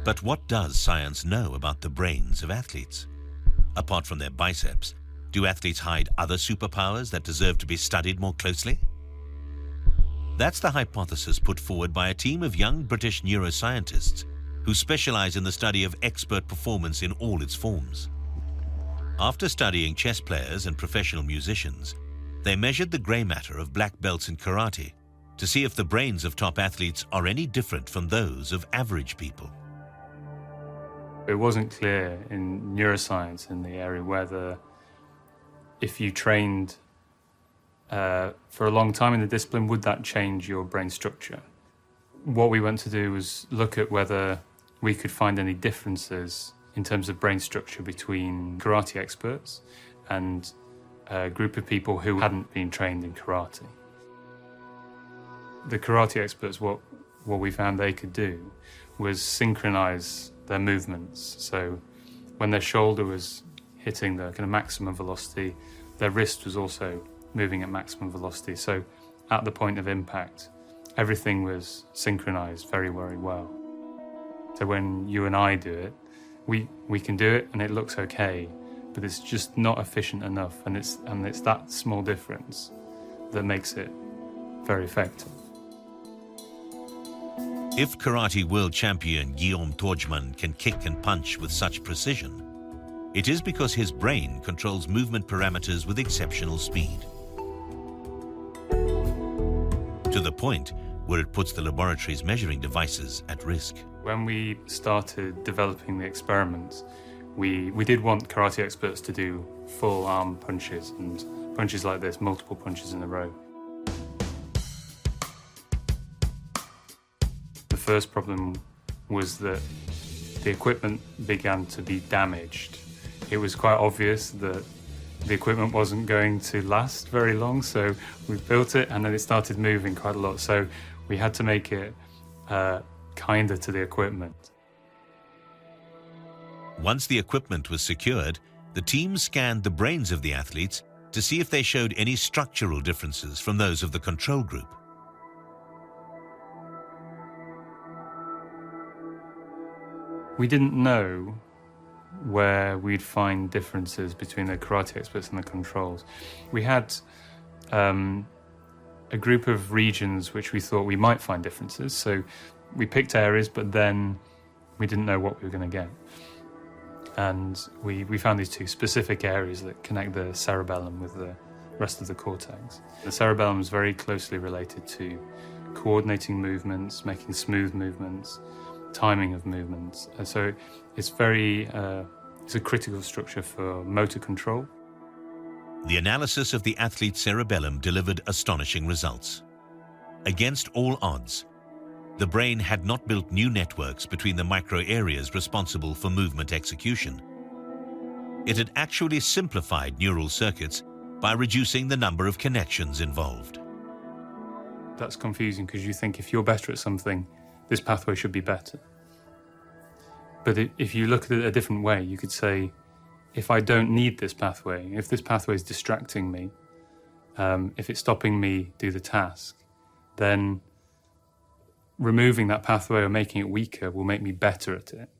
But what does science know about the brains of athletes? Apart from their biceps, do athletes hide other superpowers that deserve to be studied more closely? That's the hypothesis put forward by a team of young British neuroscientists who specialize in the study of expert performance in all its forms. After studying chess players and professional musicians, they measured the gray matter of black belts in karate to see if the brains of top athletes are any different from those of average people. It wasn't clear in neuroscience in the area whether if you trained for a long time in the discipline, would that change your brain structure? What we went to do was look at whether we could find any differences in terms of brain structure between karate experts and a group of people who hadn't been trained in karate. The karate experts, what we found they could do was synchronize their movements. So when their shoulder was hitting the kind of maximum velocity, their wrist was also moving at maximum velocity. So at the point of impact, everything was synchronized very, very well. So when you and I do it, we can do it and it looks okay, but it's just not efficient enough, and it's that small difference that makes it very effective. If karate world champion Guillaume Torgman can kick and punch with such precision, it is because his brain controls movement parameters with exceptional speed. To the point where it puts the laboratory's measuring devices at risk. When we started developing the experiments, we did want karate experts to do full arm punches and punches like this, multiple punches in a row. The first problem was that the equipment began to be damaged. It was quite obvious that the equipment wasn't going to last very long, so we built it and then it started moving quite a lot. So we had to make it kinder to the equipment. Once the equipment was secured, the team scanned the brains of the athletes to see if they showed any structural differences from those of the control group. We didn't know where we'd find differences between the karate experts and the controls. We had a group of regions which we thought we might find differences, so we picked areas, but then we didn't know what we were going to get. And we found these two specific areas that connect the cerebellum with the rest of the cortex. The cerebellum is very closely related to coordinating movements, making smooth movements, timing of movements. So it's it's a critical structure for motor control. The analysis of the athlete's cerebellum delivered astonishing results. Against all odds, the brain had not built new networks between the micro areas responsible for movement execution. It had actually simplified neural circuits by reducing the number of connections involved. That's confusing because you think if you're better at something, this pathway should be better. But if you look at it a different way, you could say, if I don't need this pathway, if this pathway is distracting me, if it's stopping me do the task, then removing that pathway or making it weaker will make me better at it.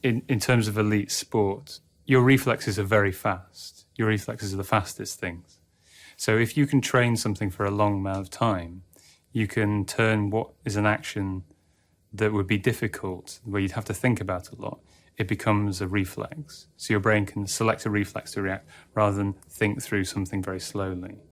In terms of elite sport, your reflexes are very fast. Your reflexes are the fastest things. So if you can train something for a long amount of time, you can turn what is an action that would be difficult, where you'd have to think about a lot, it becomes a reflex. So your brain can select a reflex to react rather than think through something very slowly.